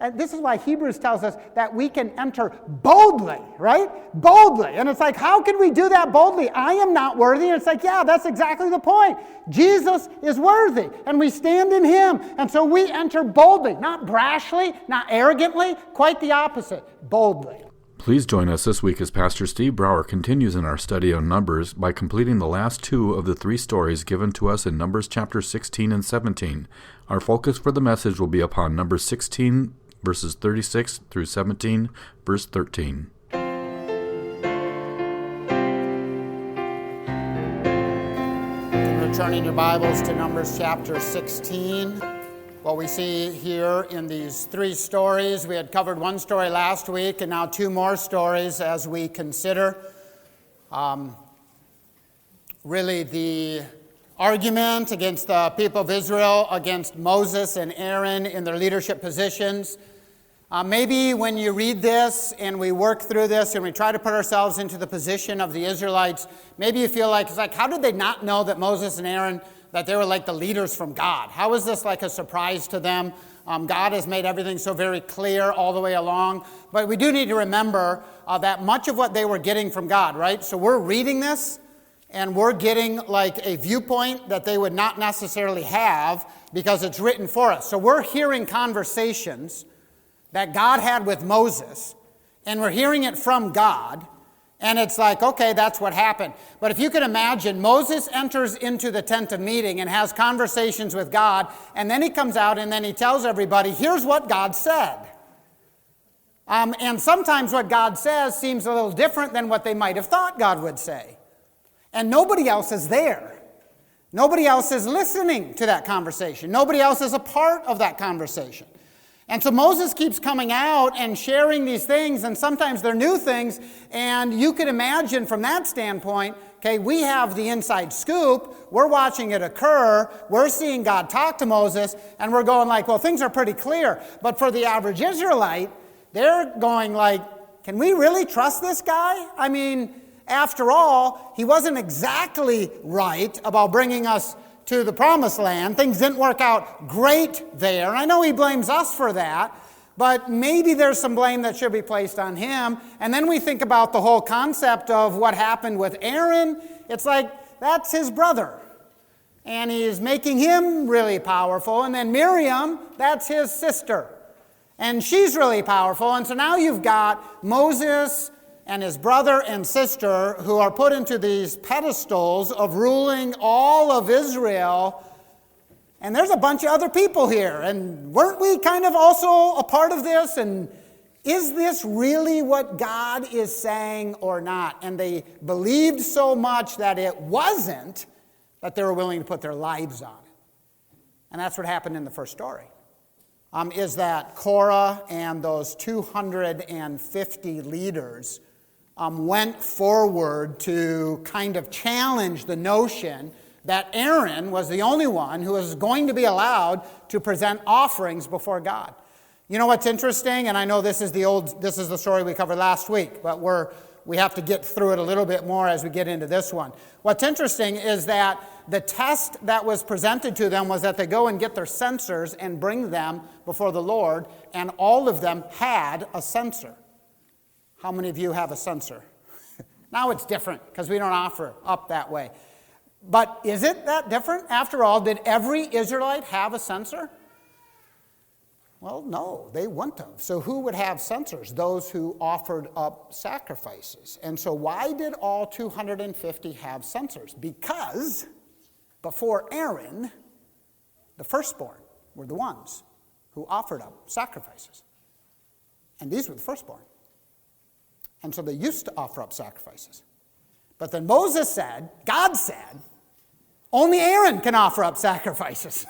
And this is why Hebrews tells us that we can enter boldly, right? Boldly. And it's like, how can we do that boldly? I am not worthy. And it's like, yeah, that's exactly the point. Jesus is worthy, and we stand in him. And so we enter boldly, not brashly, not arrogantly, quite the opposite, boldly. Please join us this week as Pastor Steve Brower continues in our study on Numbers by completing the last two of the three stories given to us in Numbers chapter 16 and 17. Our focus for the message will be upon Numbers 16, verses 36 through 17, verse 13. Turning your Bibles to Numbers chapter 16. What we see here in these three stories, we had covered one story last week and now two more stories as we consider really the argument against the people of Israel, against Moses and Aaron in their leadership positions. Maybe when you read this and we work through this and we try to put ourselves into the position of the Israelites, maybe you feel like, it's like, how did they not know that Moses and Aaron, that they were like the leaders from God? How is this like a surprise to them? God has made everything so very clear all the way along. But we do need to remember that much of what they were getting from God, right? So we're reading this and we're getting like a viewpoint that they would not necessarily have because it's written for us. So we're hearing conversations that God had with Moses, and we're hearing it from God, and it's like, okay, that's what happened. But if you can imagine, Moses enters into the tent of meeting and has conversations with God, and then he comes out and then he tells everybody, here's what God said. And sometimes what God says seems a little different than what they might have thought God would say. And nobody else is there. Nobody else is listening to that conversation. Nobody else is a part of that conversation. And so Moses keeps coming out and sharing these things, and sometimes they're new things, and you can imagine from that standpoint, okay, we have the inside scoop, we're watching it occur, we're seeing God talk to Moses, and we're going like, well, things are pretty clear. But for the average Israelite, they're going like, can we really trust this guy? I mean, after all, he wasn't exactly right about bringing us to the promised land. Things didn't work out great there. I know he blames us for that, but maybe there's some blame that should be placed on him. And then we think about the whole concept of what happened with Aaron. It's like, that's his brother. And he's making him really powerful. And then Miriam, that's his sister. And she's really powerful. And so now you've got Moses and his brother and sister who are put into these pedestals of ruling all of Israel. And there's a bunch of other people here. And weren't we kind of also a part of this? And is this really what God is saying or not? And they believed so much that it wasn't that they were willing to put their lives on it. And that's what happened in the first story. Is that Korah and those 250 leaders went forward to kind of challenge the notion that Aaron was the only one who was going to be allowed to present offerings before God. You know what's interesting, and I know this is the story we covered last week, but we have to get through it a little bit more as we get into this one. What's interesting is that the test that was presented to them was that they go and get their censers and bring them before the Lord, and all of them had a censer. How many of you have a censer? Now it's different because we don't offer up that way. But is it that different? After all, did every Israelite have a censer? Well, no, they wouldn't have. So who would have censers? Those who offered up sacrifices. And so why did all 250 have censers? Because before Aaron, the firstborn were the ones who offered up sacrifices. And these were the firstborn. And so they used to offer up sacrifices. But then Moses said, God said, only Aaron can offer up sacrifices.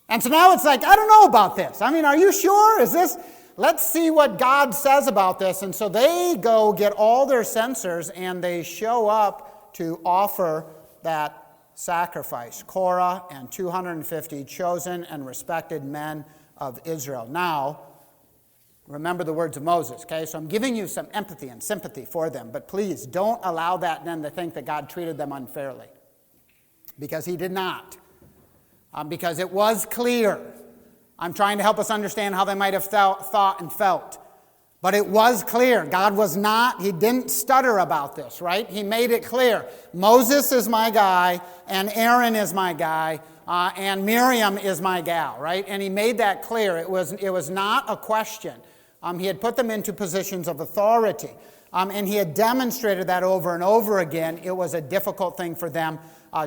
And so now it's like, I don't know about this. I mean, are you sure? Is this? Let's see what God says about this. And so they go get all their censers and they show up to offer that sacrifice. Korah and 250 chosen and respected men of Israel. Now, remember the words of Moses, okay? So I'm giving you some empathy and sympathy for them, but please don't allow that then to think that God treated them unfairly. Because he did not. Because it was clear I'm trying to help us understand how they might have thought and felt. But it was clear. God was not, he didn't stutter about this, right? He made it clear. Moses is my guy, and Aaron is my guy, and Miriam is my gal, right? And he made that clear. It was not a question. He had put them into positions of authority. And he had demonstrated that over and over again. It was a difficult thing for them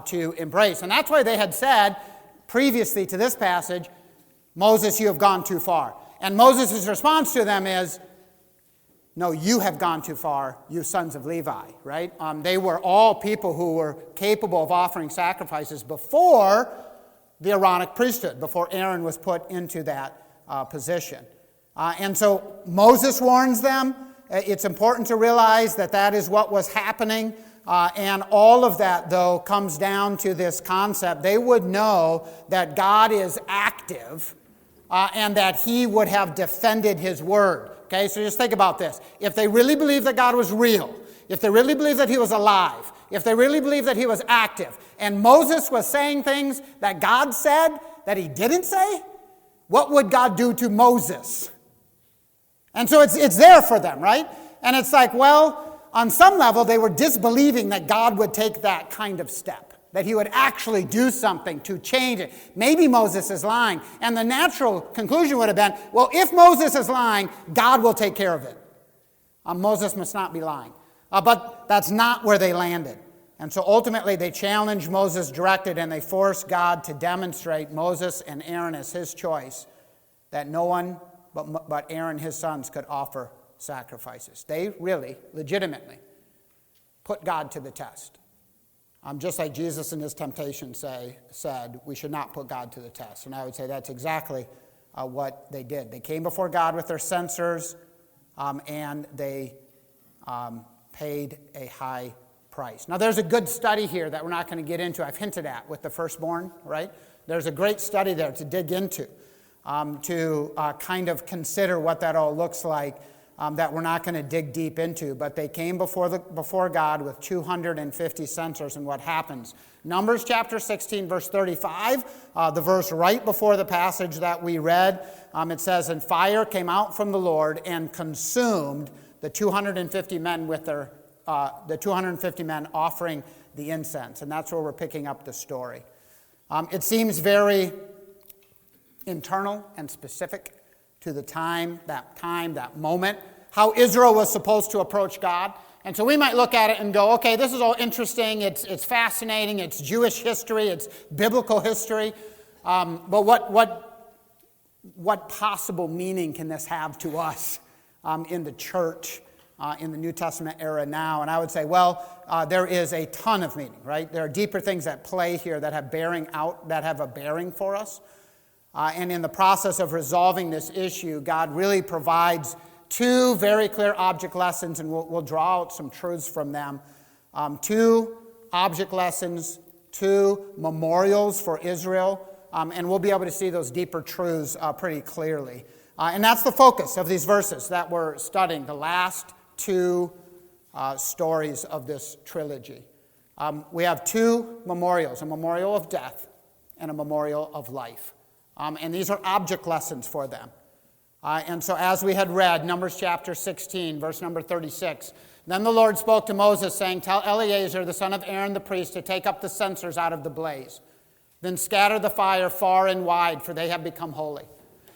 to embrace. And that's why they had said, previously to this passage, Moses, you have gone too far. And Moses' response to them is, no, you have gone too far, you sons of Levi, right? They were all people who were capable of offering sacrifices before the Aaronic priesthood, before Aaron was put into that position. And so Moses warns them. It's important to realize that that is what was happening. And all of that, though, comes down to this concept. They would know that God is active and that he would have defended his word. Okay, so just think about this. If they really believed that God was real, if they really believed that he was alive, if they really believed that he was active, and Moses was saying things that God said that he didn't say, what would God do to Moses? And so it's there for them, right? And it's like, well, on some level, they were disbelieving that God would take that kind of step, that he would actually do something to change it. Maybe Moses is lying. And the natural conclusion would have been, well, if Moses is lying, God will take care of it. Moses must not be lying. But that's not where they landed. And so ultimately, they challenged Moses directed, and they forced God to demonstrate Moses and Aaron as his choice, that no one but Aaron, his sons, could offer sacrifices. They really, legitimately, put God to the test. Just like Jesus in his temptation said, we should not put God to the test. And I would say that's exactly what they did. They came before God with their censers, and they paid a high price. Now, there's a good study here that we're not going to get into. I've hinted at with the firstborn, right? There's a great study there to dig into, to kind of consider what that all looks like, that we're not going to dig deep into. But they came before God with 250 censers, and what happens? Numbers chapter 16, verse 35, the verse right before the passage that we read, it says, and fire came out from the Lord and consumed the 250 men with the 250 men offering the incense. And that's where we're picking up the story. It seems very internal and specific to the time, that moment, how Israel was supposed to approach God. And so we might look at it and go, okay, this is all interesting, it's fascinating, it's Jewish history, it's biblical history, but what possible meaning can this have to us in the church in the New Testament era now? And I would say, well, there is a ton of meaning, right? There are deeper things at play here that have a bearing for us. And in the process of resolving this issue, God really provides two very clear object lessons, and we'll draw out some truths from them. Two object lessons, two memorials for Israel, and we'll be able to see those deeper truths pretty clearly. And that's the focus of these verses that we're studying, the last two stories of this trilogy. We have two memorials, a memorial of death and a memorial of life. And these are object lessons for them. And so as we had read, Numbers chapter 16, verse number 36, then the Lord spoke to Moses, saying, tell Eleazar, the son of Aaron the priest, to take up the censers out of the blaze. Then scatter the fire far and wide, for they have become holy.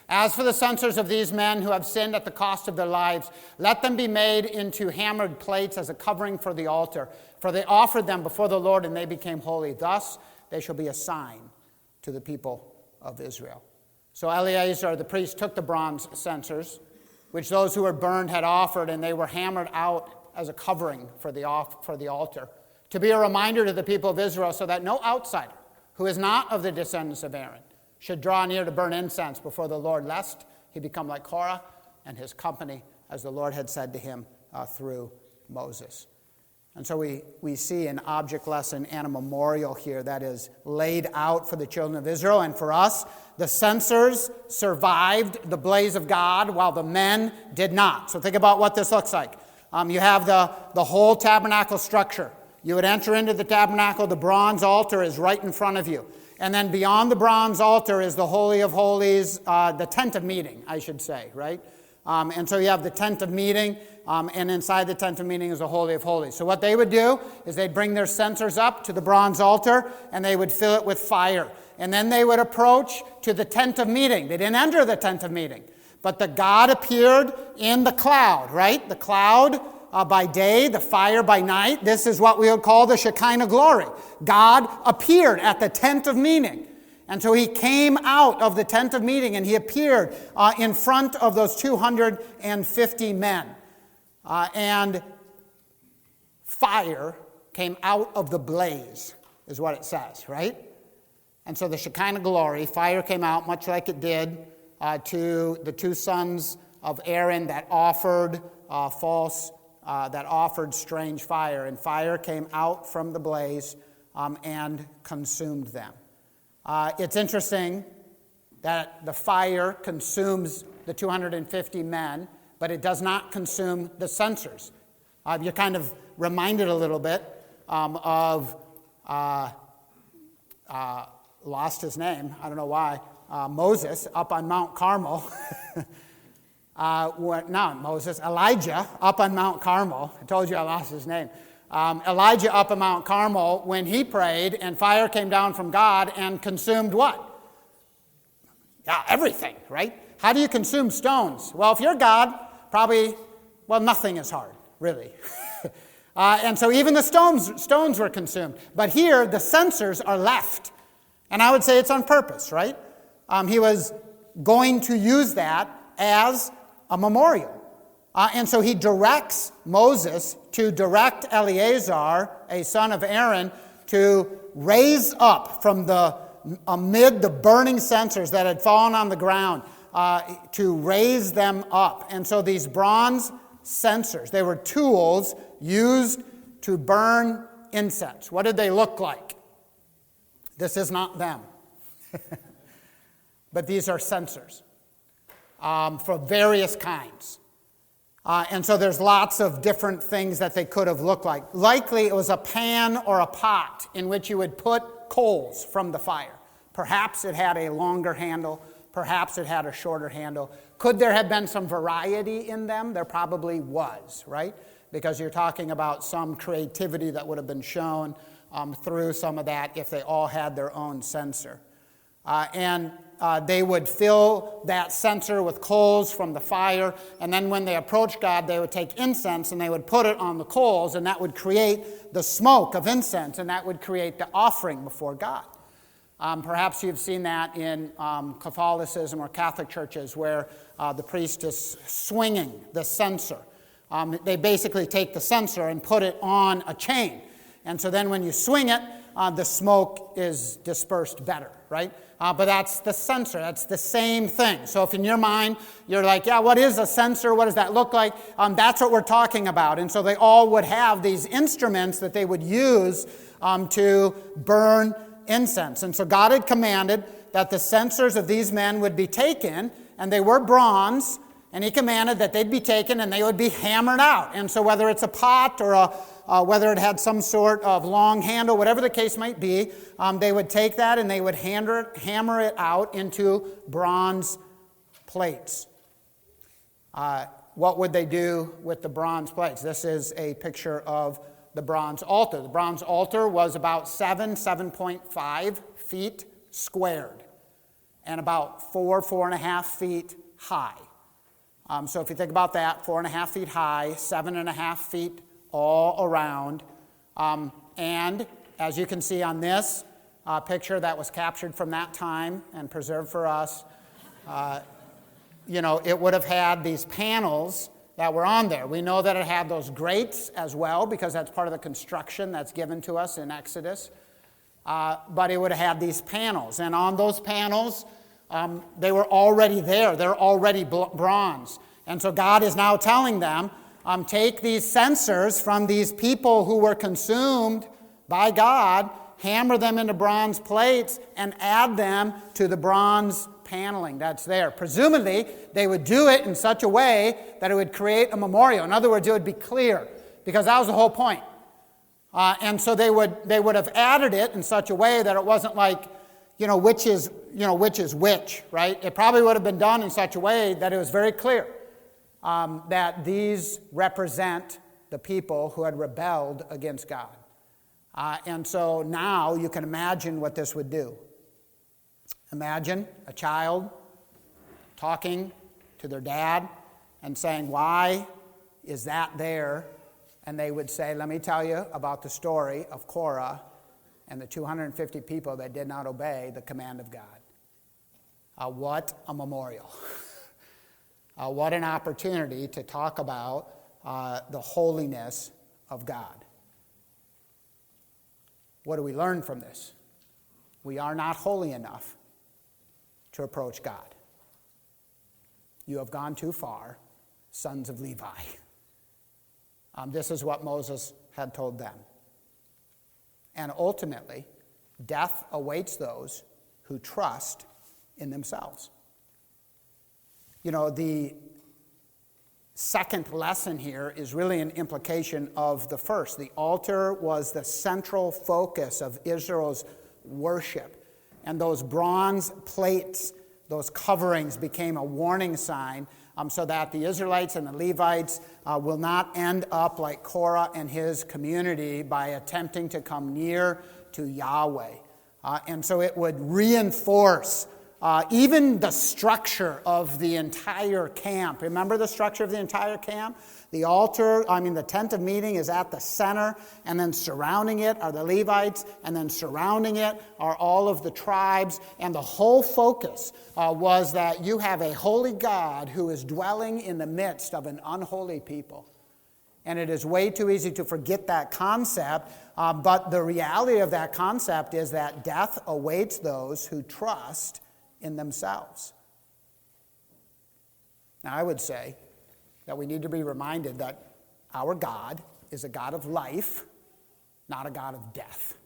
As for the censers of these men who have sinned at the cost of their lives, let them be made into hammered plates as a covering for the altar. For they offered them before the Lord, and they became holy. Thus they shall be a sign to the people of Israel. So Eleazar the priest took the bronze censers, which those who were burned had offered, and they were hammered out as a covering for the altar, to be a reminder to the people of Israel, so that no outsider who is not of the descendants of Aaron should draw near to burn incense before the Lord, lest he become like Korah and his company, as the Lord had said to him through Moses. And so we see an object lesson and a memorial here that is laid out for the children of Israel. And for us, the censers survived the blaze of God while the men did not. So think about what this looks like. You have the whole tabernacle structure. You would enter into the tabernacle. The bronze altar is right in front of you. And then beyond the bronze altar is the Holy of Holies, the tent of meeting, I should say, right? And so you have the tent of meeting, and inside the tent of meeting is the Holy of Holies. So what they would do is they'd bring their censers up to the bronze altar, and they would fill it with fire. And then they would approach to the tent of meeting. They didn't enter the tent of meeting, but the God appeared in the cloud, right? The cloud by day, the fire by night. This is what we would call the Shekinah glory. God appeared at the tent of meeting. And so he came out of the tent of meeting and he appeared in front of those 250 men. And fire came out of the blaze, is what it says, right? And so the Shekinah glory, fire came out much like it did to the two sons of Aaron that offered that offered strange fire. And fire came out from the blaze and consumed them. It's interesting that the fire consumes the 250 men, but it does not consume the censers. You're kind of reminded a little bit of, lost his name, I don't know why, Moses up on Mount Carmel. Elijah up on Mount Carmel. I told you I lost his name. Elijah up on Mount Carmel when he prayed and fire came down from God and consumed what? Yeah, everything, right? How do you consume stones? Well, if you're God, probably, nothing is hard, really. And so even the stones were consumed. But here, the censers are left. And I would say it's on purpose, right? He was going to use that as a memorial. And so he directs Moses to direct Eleazar, a son of Aaron, to raise up from amid the burning censers that had fallen on the ground, to raise them up. And so these bronze censers, they were tools used to burn incense. What did they look like? This is not them. But these are censers for various kinds. And so there's lots of different things that they could have looked like. Likely it was a pan or a pot in which you would put coals from the fire. Perhaps it had a longer handle. Perhaps it had a shorter handle. Could there have been some variety in them? There probably was, right? Because you're talking about some creativity that would have been shown through some of that if they all had their own censer. And they would fill that censer with coals from the fire, and then when they approached God, they would take incense and they would put it on the coals, and that would create the smoke of incense, and that would create the offering before God. Perhaps you've seen that in Catholicism or Catholic churches where the priest is swinging the censer. They basically take the censer and put it on a chain. And so then when you swing it, the smoke is dispersed better, right? But that's the censer. That's the same thing. So if in your mind you're like, yeah, what is a censer? What does that look like? That's what we're talking about. And so they all would have these instruments that they would use to burn incense. And so God had commanded that the censers of these men would be taken, and they were bronze, and he commanded that they'd be taken and they would be hammered out. And so whether it's a pot or whether it had some sort of long handle, whatever the case might be, they would take that and they would hammer it out into bronze plates. What would they do with the bronze plates? This is a picture of the bronze altar. The bronze altar was about 7.5 feet squared and about 4.5 feet high. So if you think about that, 4.5 feet high, 7.5 feet all around. And as you can see on this picture that was captured from that time and preserved for us, it would have had these panels that were on there. We know that it had those grates as well because that's part of the construction that's given to us in Exodus. But it would have had these panels. And on those panels, they were already there. They're already bronze. And so God is now telling them, take these censers from these people who were consumed by God, hammer them into bronze plates, and add them to the bronze paneling that's there. Presumably, they would do it in such a way that it would create a memorial. In other words, it would be clear, because that was the whole point. And so they would have added it in such a way that it wasn't like, which is which, right? It probably would have been done in such a way that it was very clear that these represent the people who had rebelled against God. And so now you can imagine what this would do. Imagine a child talking to their dad and saying, "Why is that there?" And they would say, "Let me tell you about the story of Korah and the 250 people that did not obey the command of God." What a memorial. What an opportunity to talk about the holiness of God. What do we learn from this? We are not holy enough to approach God. You have gone too far, sons of Levi. This is what Moses had told them. And ultimately, death awaits those who trust in themselves. The second lesson here is really an implication of the first. The altar was the central focus of Israel's worship. And those bronze plates, those coverings, became a warning sign so that the Israelites and the Levites will not end up like Korah and his community by attempting to come near to Yahweh. And so it would reinforce even the structure of the entire camp. Remember the structure of the entire camp? The altar, the tent of meeting is at the center, and then surrounding it are the Levites, and then surrounding it are all of the tribes. And the whole focus was that you have a holy God who is dwelling in the midst of an unholy people. And it is way too easy to forget that concept, but the reality of that concept is that death awaits those who trust in themselves. Now, I would say that we need to be reminded that our God is a God of life, not a God of death.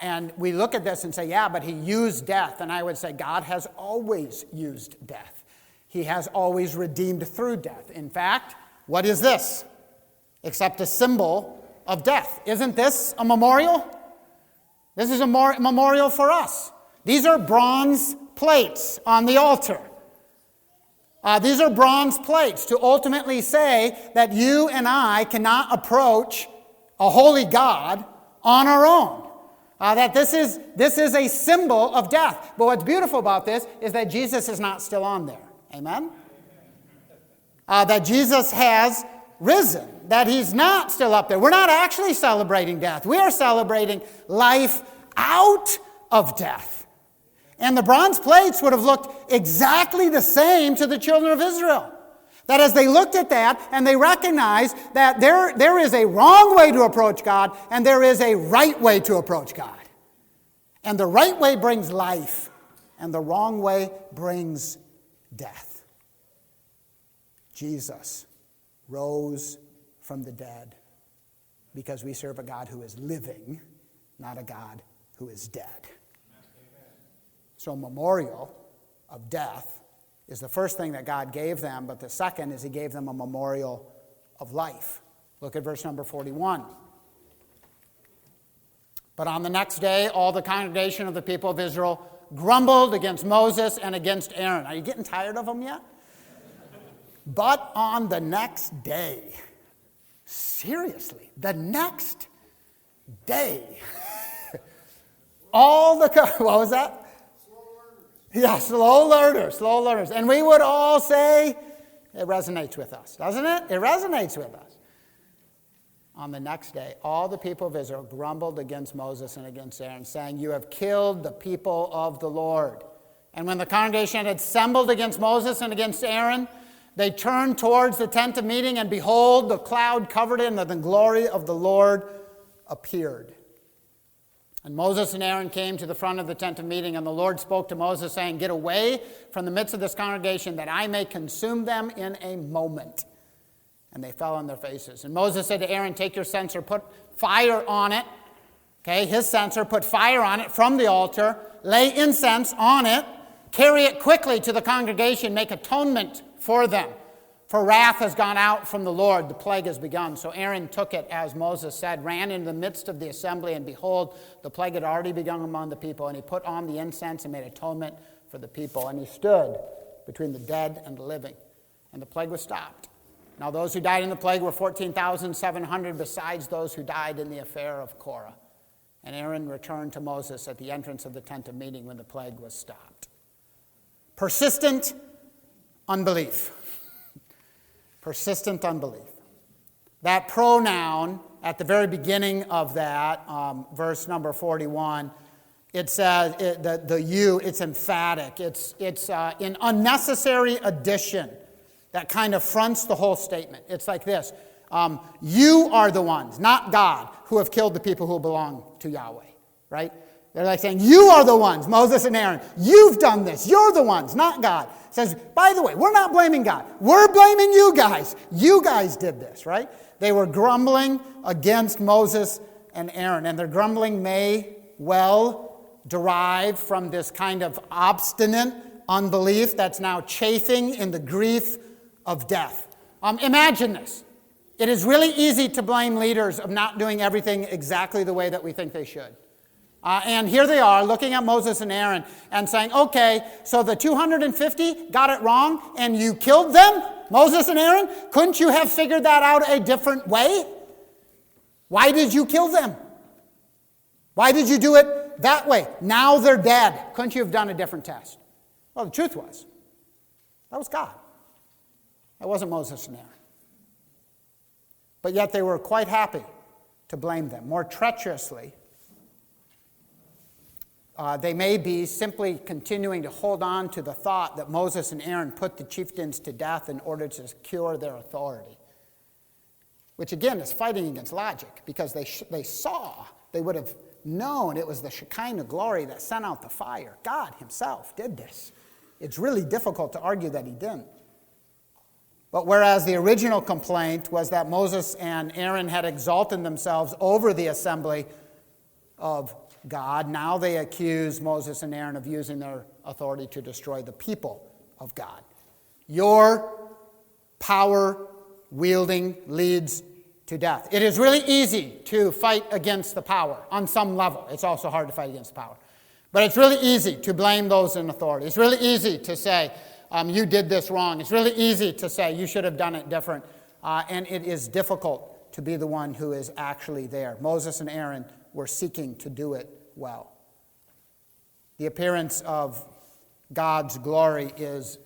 And we look at this and say, yeah, but he used death. And I would say God has always used death. He has always redeemed through death. In fact, what is this except a symbol of death? Isn't this a memorial? This is a memorial for us. These are bronze plates on the altar. These are bronze plates to ultimately say that you and I cannot approach a holy God on our own. That this is a symbol of death. But what's beautiful about this is that Jesus is not still on there. Amen? That Jesus has risen. That he's not still up there. We're not actually celebrating death. We are celebrating life out of death. And the bronze plates would have looked exactly the same to the children of Israel. That as they looked at that and they recognized that there is a wrong way to approach God and there is a right way to approach God. And the right way brings life and the wrong way brings death. Jesus rose from the dead because we serve a God who is living, not a God who is dead. So a memorial of death is the first thing that God gave them, but the second is he gave them a memorial of life. Look at verse number 41. But on the next day, all the congregation of the people of Israel grumbled against Moses and against Aaron. Are you getting tired of them yet? But on the next day, seriously, the next day, what was that? Yeah, slow learners. And we would all say, it resonates with us, doesn't it? It resonates with us. On the next day, all the people of Israel grumbled against Moses and against Aaron, saying, "You have killed the people of the Lord." And when the congregation had assembled against Moses and against Aaron, they turned towards the tent of meeting, and behold, the cloud covered it, and the glory of the Lord appeared. And Moses and Aaron came to the front of the tent of meeting, and the Lord spoke to Moses, saying, "Get away from the midst of this congregation, that I may consume them in a moment." And they fell on their faces. And Moses said to Aaron, "Take your censer, put fire on it." Okay, his censer, put fire on it from the altar, lay incense on it, carry it quickly to the congregation, make atonement for them. For wrath has gone out from the Lord, the plague has begun. So Aaron took it, as Moses said, ran into the midst of the assembly, and behold, the plague had already begun among the people. And he put on the incense and made atonement for the people. And he stood between the dead and the living. And the plague was stopped. Now those who died in the plague were 14,700, besides those who died in the affair of Korah. And Aaron returned to Moses at the entrance of the tent of meeting when the plague was stopped. Persistent unbelief. Persistent unbelief. That pronoun at the very beginning of that, verse number 41, it says the you, it's emphatic. It's an unnecessary addition that kind of fronts the whole statement. It's like this. You are the ones, not God, who have killed the people who belong to Yahweh, right? They're like saying, you are the ones, Moses and Aaron. You've done this. You're the ones, not God. It says, by the way, we're not blaming God. We're blaming you guys. You guys did this, right? They were grumbling against Moses and Aaron, and their grumbling may well derive from this kind of obstinate unbelief that's now chafing in the grief of death. Imagine this. It is really easy to blame leaders of not doing everything exactly the way that we think they should. And here they are looking at Moses and Aaron and saying, okay, so the 250 got it wrong and you killed them, Moses and Aaron? Couldn't you have figured that out a different way? Why did you kill them? Why did you do it that way? Now they're dead. Couldn't you have done a different test? Well, the truth was, that was God. That wasn't Moses and Aaron. But yet they were quite happy to blame them. More treacherously, they may be simply continuing to hold on to the thought that Moses and Aaron put the chieftains to death in order to secure their authority. Which again is fighting against logic, because they saw, they would have known it was the Shekinah glory that sent out the fire. God himself did this. It's really difficult to argue that he didn't. But whereas the original complaint was that Moses and Aaron had exalted themselves over the assembly of God, now they accuse Moses and Aaron of using their authority to destroy the people of God. Your power wielding leads to death. It is really easy to fight against the power on some level. It's also hard to fight against the power. But it's really easy to blame those in authority. It's really easy to say, you did this wrong. It's really easy to say you should have done it different. And it is difficult to be the one who is actually there. Moses and Aaron were seeking to do it well. The appearance of God's glory is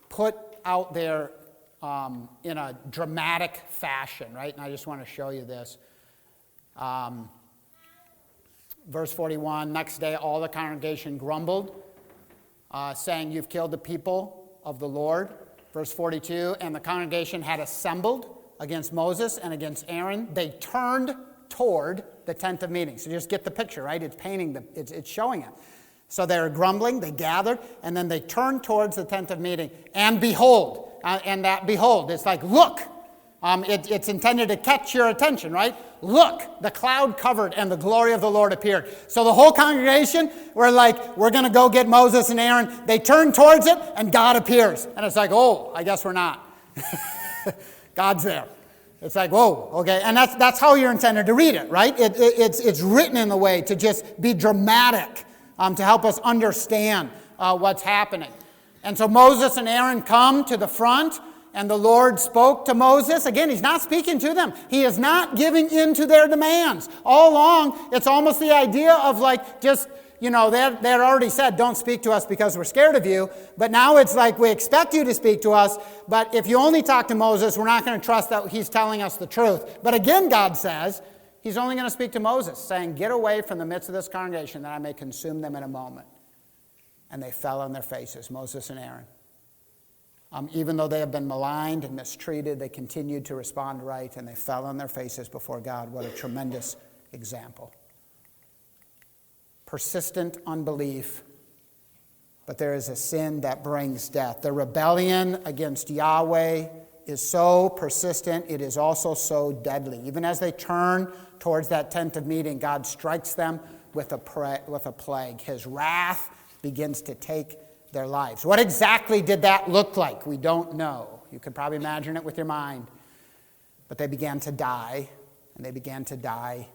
put out there in a dramatic fashion, right? And I just want to show you this. Verse 41, next day all the congregation grumbled, saying, you've killed the people of the Lord. Verse 42, and the congregation had assembled against Moses and against Aaron. They turned toward the tent of meeting. So just get the picture, right? It's painting, it's showing it. So they were grumbling, they gathered, and then they turned towards the tent of meeting. And behold, it's like, look. It's intended to catch your attention, right? Look, the cloud covered and the glory of the Lord appeared. So the whole congregation were like, we're going to go get Moses and Aaron. They turn towards it and God appears. And it's like, oh, I guess we're not. God's there. It's like, whoa, okay. And that's how you're intended to read it, right? It's written in a way to just be dramatic, to help us understand what's happening. And so Moses and Aaron come to the front. And the Lord spoke to Moses. Again, he's not speaking to them. He is not giving in to their demands. All along, it's almost the idea of like just, they had already said, don't speak to us because we're scared of you. But now it's like, we expect you to speak to us. But if you only talk to Moses, we're not going to trust that he's telling us the truth. But again, God says, he's only going to speak to Moses, saying, get away from the midst of this congregation that I may consume them in a moment. And they fell on their faces, Moses and Aaron. Even though they have been maligned and mistreated, they continued to respond right, and they fell on their faces before God. What a tremendous example. Persistent unbelief, but there is a sin that brings death. The rebellion against Yahweh is so persistent, it is also so deadly. Even as they turn towards that tent of meeting, God strikes them with a plague. His wrath begins to take their lives. What exactly did that look like? We don't know. You could probably imagine it with your mind. But they began to die, and they began to die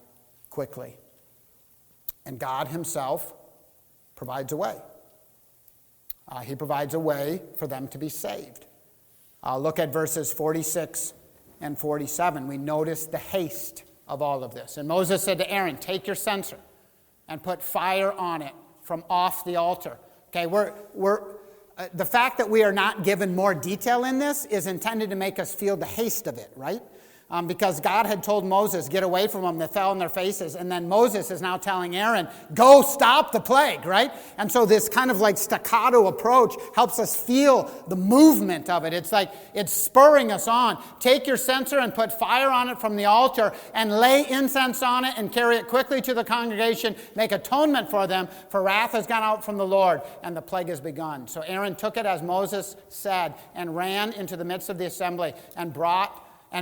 quickly. And God himself provides a way. He provides a way for them to be saved. Look at verses 46 and 47. We notice the haste of all of this. And Moses said to Aaron, take your censer and put fire on it from off the altar. Okay, the fact that we are not given more detail in this is intended to make us feel the haste of it, right? Because God had told Moses, get away from them, they fell on their faces. And then Moses is now telling Aaron, go stop the plague, right? And so this kind of like staccato approach helps us feel the movement of it. It's like it's spurring us on. Take your censer and put fire on it from the altar and lay incense on it and carry it quickly to the congregation. Make atonement for them, for wrath has gone out from the Lord and the plague has begun. So Aaron took it as Moses said and ran into the midst of the assembly and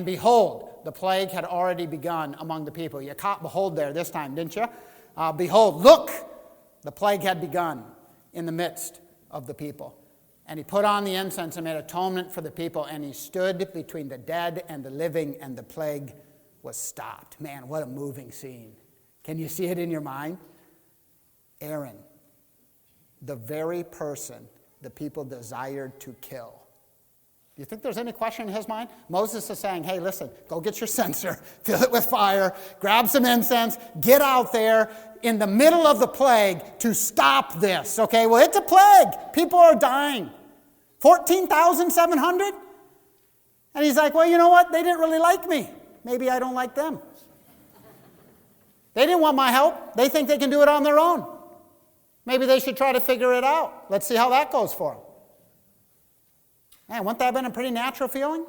behold, the plague had already begun among the people. You caught behold there this time, didn't you? Behold, look, the plague had begun in the midst of the people. And he put on the incense and made atonement for the people, and he stood between the dead and the living, and the plague was stopped. Man, what a moving scene. Can you see it in your mind? Aaron, the very person the people desired to kill. Do you think there's any question in his mind? Moses is saying, hey, listen, go get your censer, fill it with fire, grab some incense, get out there in the middle of the plague to stop this. Okay, well, it's a plague. People are dying. 14,700? And he's like, well, you know what? They didn't really like me. Maybe I don't like them. They didn't want my help. They think they can do it on their own. Maybe they should try to figure it out. Let's see how that goes for them. Man, wouldn't that have been a pretty natural feeling?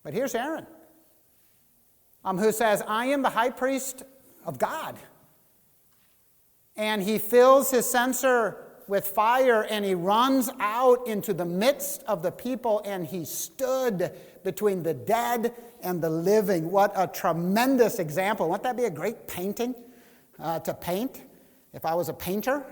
But here's Aaron, who says, I am the high priest of God. And he fills his censer with fire, and he runs out into the midst of the people, and he stood between the dead and the living. What a tremendous example. Wouldn't that be a great painting to paint if I was a painter?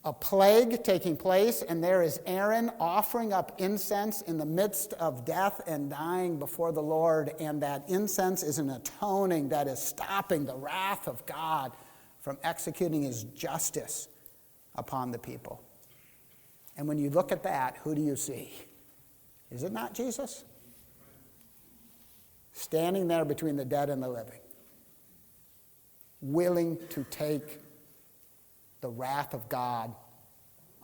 A plague taking place, and there is Aaron offering up incense in the midst of death and dying before the Lord, and that incense is an atoning that is stopping the wrath of God from executing his justice upon the people. And when you look at that, who do you see? Is it not Jesus? Standing there between the dead and the living, willing to take the wrath of God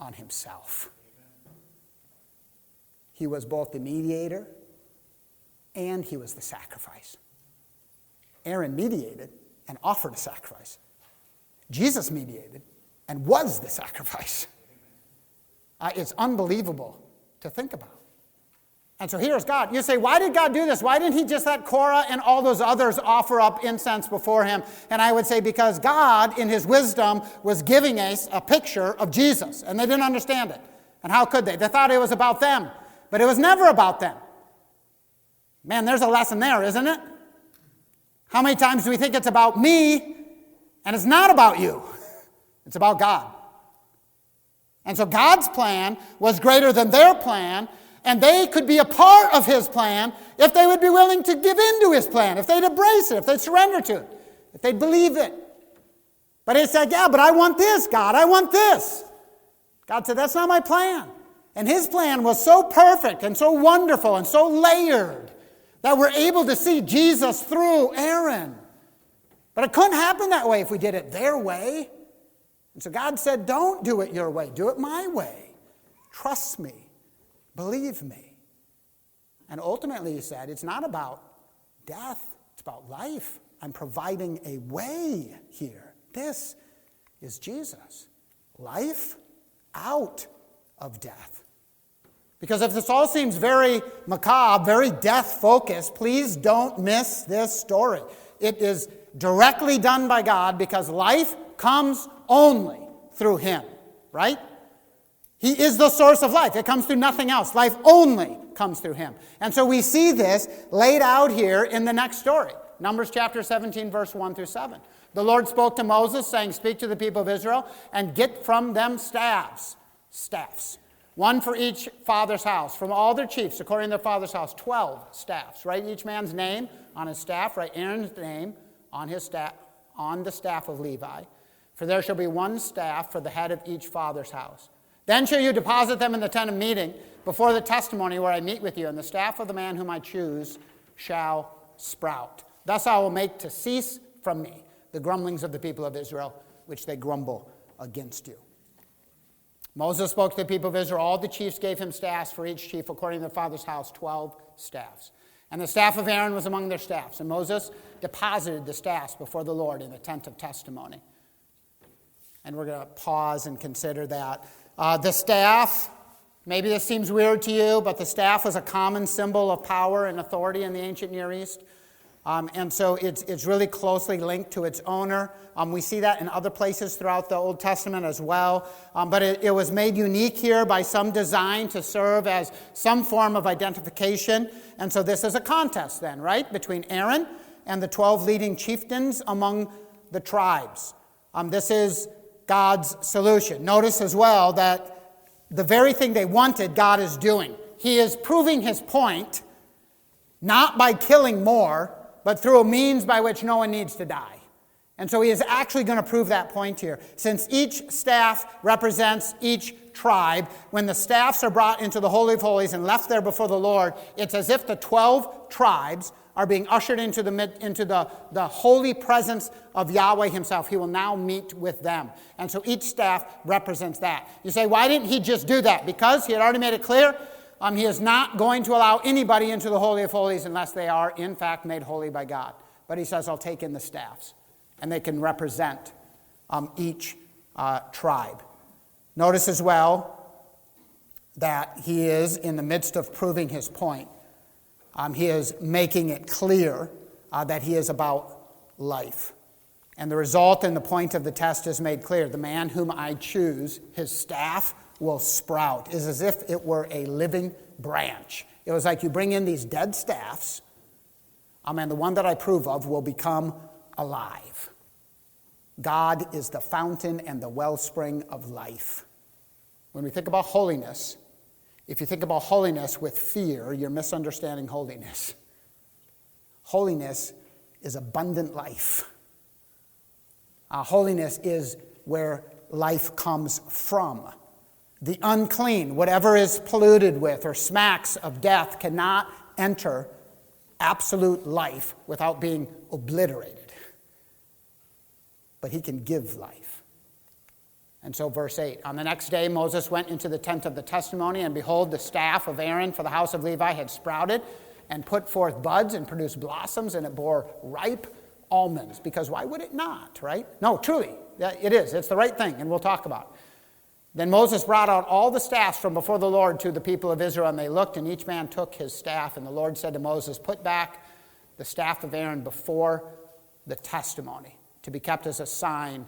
on himself. He was both the mediator and he was the sacrifice. Aaron mediated and offered a sacrifice. Jesus mediated and was the sacrifice. It's unbelievable to think about. And so here's God. You say, why did God do this? Why didn't he just let Korah and all those others offer up incense before him? And I would say because God, in his wisdom, was giving us a picture of Jesus. And they didn't understand it. And how could they? They thought it was about them. But it was never about them. Man, there's a lesson there, isn't it? How many times do we think it's about me, and it's not about you? It's about God. And so God's plan was greater than their plan, and they could be a part of his plan if they would be willing to give in to his plan, if they'd embrace it, if they'd surrender to it, if they'd believe it. But it's like, yeah, but I want this, God. I want this. God said, that's not my plan. And his plan was so perfect and so wonderful and so layered that we're able to see Jesus through Aaron. But it couldn't happen that way if we did it their way. And so God said, don't do it your way. Do it my way. Trust me. Believe me. And ultimately, he said, it's not about death. It's about life. I'm providing a way here. This is Jesus. Life out of death. Because if this all seems very macabre, very death-focused, please don't miss this story. It is directly done by God because life comes only through him, right? He is the source of life. It comes through nothing else. Life only comes through him. And so we see this laid out here in the next story. Numbers chapter 17, verse 1 through 7. The Lord spoke to Moses, saying, speak to the people of Israel, and get from them staffs, one for each father's house, from all their chiefs, according to their father's house, 12 staffs. Write each man's name on his staff, write Aaron's name on his staff, on the staff of Levi. For there shall be one staff for the head of each father's house. Then shall you deposit them in the tent of meeting before the testimony where I meet with you, and the staff of the man whom I choose shall sprout. Thus I will make to cease from me the grumblings of the people of Israel, which they grumble against you. Moses spoke to the people of Israel. All the chiefs gave him staffs for each chief, according to their father's house, 12 staffs. And the staff of Aaron was among their staffs. And Moses deposited the staffs before the Lord in the tent of testimony. And we're going to pause and consider that. The staff, maybe this seems weird to you, but the staff was a common symbol of power and authority in the ancient Near East. And so it's really closely linked to its owner. We see that in other places throughout the Old Testament as well. But it was made unique here by some design to serve as some form of identification. And so this is a contest then, right, between Aaron and the 12 leading chieftains among the tribes. This is God's solution. Notice as well that the very thing they wanted, God is doing. He is proving his point, not by killing more, but through a means by which no one needs to die. And so he is actually going to prove that point here. Since each staff represents each tribe, when the staffs are brought into the Holy of Holies and left there before the Lord, it's as if the 12 tribes are being ushered into the holy presence of Yahweh himself. He will now meet with them. And so each staff represents that. You say, why didn't he just do that? Because he had already made it clear he is not going to allow anybody into the Holy of Holies unless they are, in fact, made holy by God. But he says, I'll take in the staffs, and they can represent each tribe. Notice as well that he is in the midst of proving his point. He is making it clear that he is about life. And the result and the point of the test is made clear. The man whom I choose, his staff will sprout. It's as if it were a living branch. It was like you bring in these dead staffs, and the one that I approve of will become alive. God is the fountain and the wellspring of life. When we think about holiness, if you think about holiness with fear, you're misunderstanding holiness. Holiness is abundant life. Holiness is where life comes from. The unclean, whatever is polluted with or smacks of death, cannot enter absolute life without being obliterated. But he can give life. And so verse 8, on the next day Moses went into the tent of the testimony, and behold, the staff of Aaron for the house of Levi had sprouted and put forth buds and produced blossoms, and it bore ripe almonds. Because why would it not, right? No, truly, it is. It's the right thing, and we'll talk about it. Then Moses brought out all the staffs from before the Lord to the people of Israel, and they looked, and each man took his staff. And the Lord said to Moses, put back the staff of Aaron before the testimony, to be kept as a sign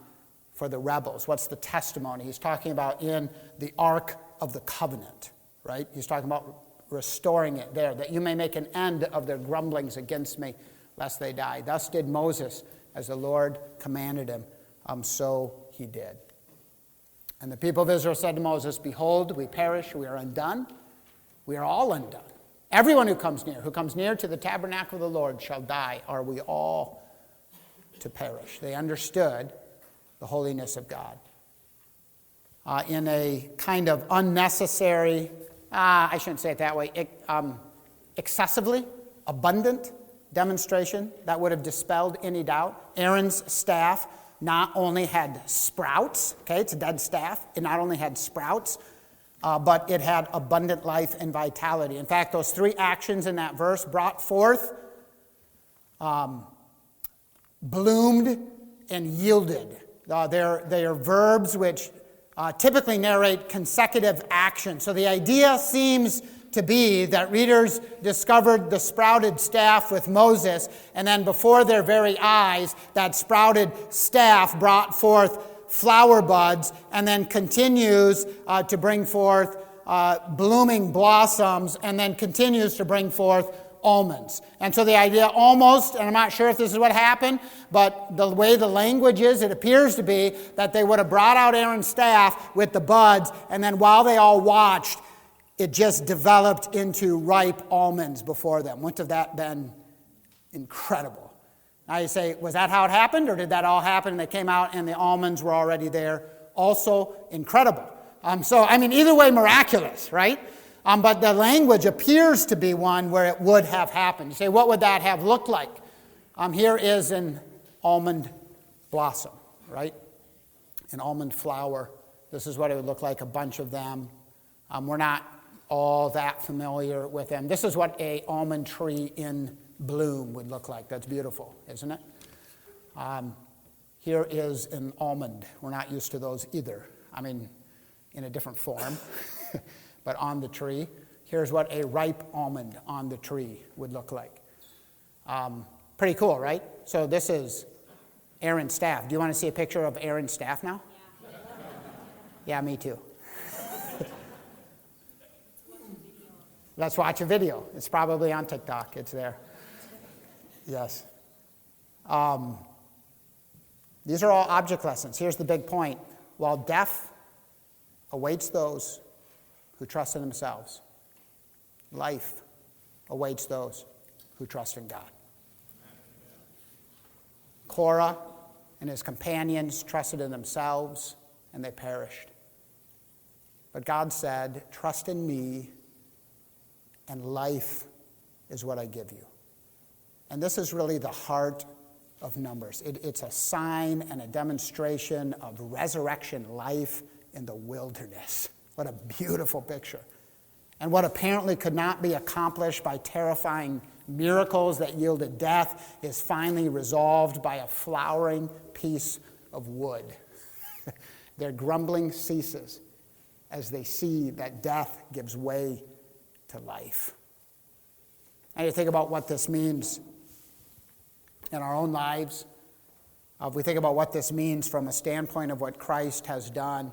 for the rebels. What's the testimony? He's talking about in the Ark of the Covenant, right? He's talking about restoring it there, that you may make an end of their grumblings against me, lest they die. Thus did Moses, as the Lord commanded him, so he did. And the people of Israel said to Moses, behold, we perish, we are undone. We are all undone. Everyone who comes near to the tabernacle of the Lord shall die. Are we all to perish? They understood the holiness of God. In a kind of unnecessary, I shouldn't say it that way, excessively abundant demonstration that would have dispelled any doubt. Aaron's staff not only had sprouts, okay, it's a dead staff, it not only had sprouts, but it had abundant life and vitality. In fact, those three actions in that verse brought forth, bloomed, and yielded. They are verbs which typically narrate consecutive action. So the idea seems to be that readers discovered the sprouted staff with Moses, and then before their very eyes, that sprouted staff brought forth flower buds and then continues to bring forth blooming blossoms and then continues to bring forth almonds. And so the idea almost, and I'm not sure if this is what happened, but the way the language is, it appears to be that they would have brought out Aaron's staff with the buds, and then while they all watched, it just developed into ripe almonds before them. Wouldn't have that been incredible? Now you say, was that how it happened, or did that all happen and they came out and the almonds were already there? Also incredible. Either way, miraculous, right? But the language appears to be one where it would have happened. You say, what would that have looked like? Here is an almond blossom, right? An almond flower. This is what it would look like, a bunch of them. We're not all that familiar with them. This is what an almond tree in bloom would look like. That's beautiful, isn't it? Here is an almond. We're not used to those either. In a different form. But on the tree, here's what a ripe almond on the tree would look like. Pretty cool, right? So this is Aaron's staff. Do you want to see a picture of Aaron's staff now? Yeah, me too. Let's watch a video. It's probably on TikTok. It's there. Yes. These are all object lessons. Here's the big point. While death awaits those who trust in themselves, life awaits those who trust in God. Korah and his companions trusted in themselves, and they perished. But God said, trust in me, and life is what I give you. And this is really the heart of Numbers. It's a sign and a demonstration of resurrection life in the wilderness. What a beautiful picture. And what apparently could not be accomplished by terrifying miracles that yielded death is finally resolved by a flowering piece of wood. Their grumbling ceases as they see that death gives way to life. And you think about what this means in our own lives. If we think about what this means from a standpoint of what Christ has done,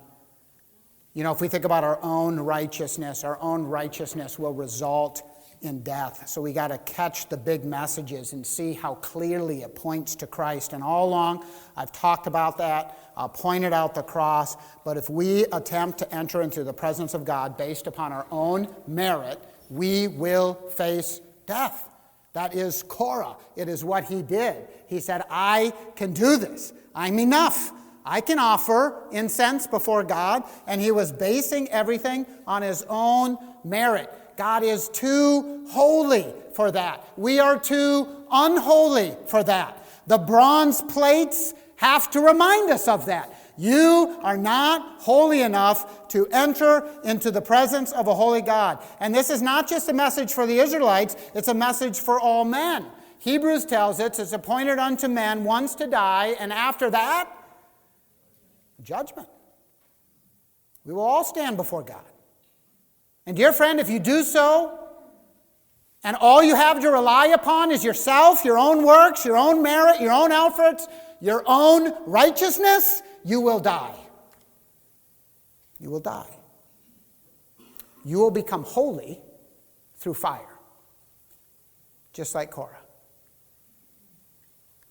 if we think about our own righteousness will result in death. So we got to catch the big messages and see how clearly it points to Christ. And all along, I've talked about that, pointed out the cross. But if we attempt to enter into the presence of God based upon our own merit, we will face death. That is Korah. It is what he did. He said, I can do this. I'm enough. I can offer incense before God, and he was basing everything on his own merit. God is too holy for that. We are too unholy for that. The bronze plates have to remind us of that. You are not holy enough to enter into the presence of a holy God. And this is not just a message for the Israelites, it's a message for all men. Hebrews tells us it's appointed unto men once to die, and after that, judgment. We will all stand before God. And dear friend, if you do so, and all you have to rely upon is yourself, your own works, your own merit, your own efforts, your own righteousness, you will die. You will die. You will become holy through fire, just like Korah.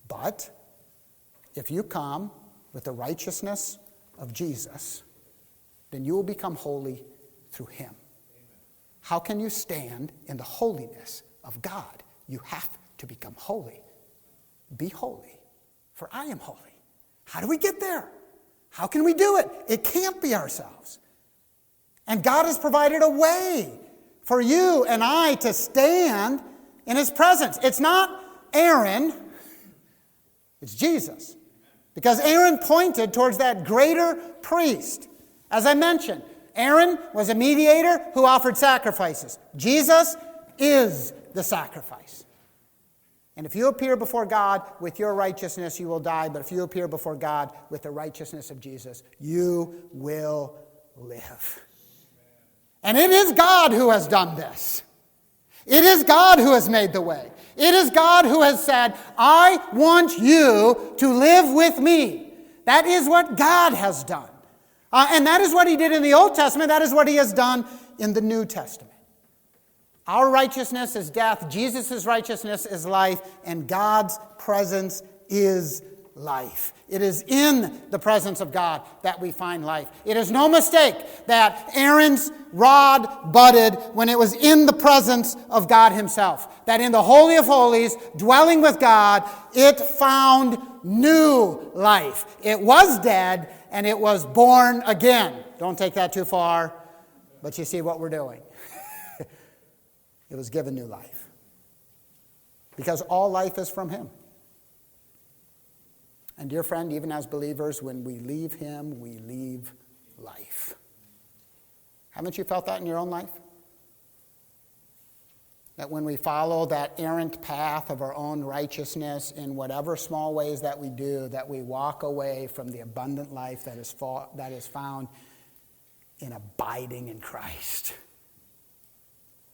But if you come with the righteousness of Jesus, then you will become holy through him. How can you stand in the holiness of God? You have to become holy. Be holy, for I am holy. How do we get there? How can we do it? It can't be ourselves. And God has provided a way for you and I to stand in his presence. It's not Aaron, it's Jesus. Because Aaron pointed towards that greater priest. As I mentioned, Aaron was a mediator who offered sacrifices. Jesus is the sacrifice. And if you appear before God with your righteousness, you will die. But if you appear before God with the righteousness of Jesus, you will live. And it is God who has done this. It is God who has made the way. It is God who has said, I want you to live with me. That is what God has done. And that is what he did in the Old Testament. That is what he has done in the New Testament. Our righteousness is death, Jesus' righteousness is life, and God's presence is life. It is in the presence of God that we find life. It is no mistake that Aaron's rod budded when it was in the presence of God himself. That in the Holy of Holies, dwelling with God, it found new life. It was dead, and it was born again. Don't take that too far, but you see what we're doing. It was given new life. Because all life is from him. And dear friend, even as believers, when we leave him, we leave life. Haven't you felt that in your own life? That when we follow that errant path of our own righteousness in whatever small ways that we do, that we walk away from the abundant life that is found in abiding in Christ.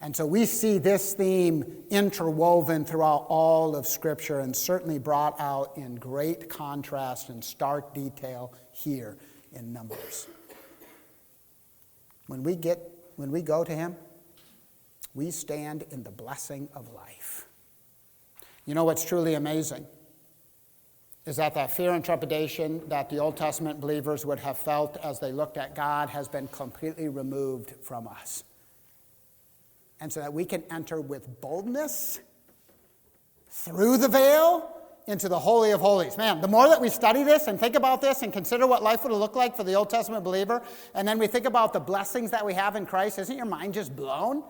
And so we see this theme interwoven throughout all of Scripture and certainly brought out in great contrast and stark detail here in Numbers. When we go to him, we stand in the blessing of life. You know what's truly amazing is that fear and trepidation that the Old Testament believers would have felt as they looked at God has been completely removed from us. And so that we can enter with boldness through the veil into the Holy of Holies. Man, the more that we study this and think about this and consider what life would look like for the Old Testament believer, and then we think about the blessings that we have in Christ, isn't your mind just blown?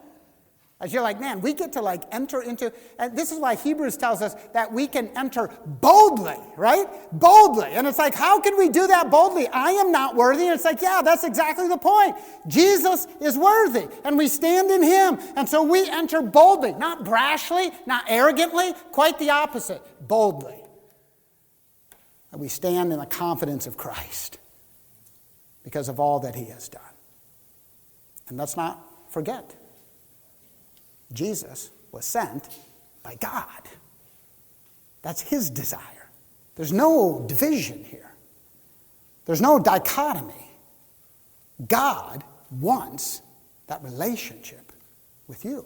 As you're like, man, we get to enter into, and this is why Hebrews tells us that we can enter boldly, right? Boldly. And it's like, how can we do that boldly? I am not worthy. And it's like, yeah, that's exactly the point. Jesus is worthy, and we stand in him. And so we enter boldly, not brashly, not arrogantly, quite the opposite, boldly. And we stand in the confidence of Christ because of all that he has done. And let's not forget, Jesus was sent by God. That's his desire. There's no division here. There's no dichotomy. God wants that relationship with you.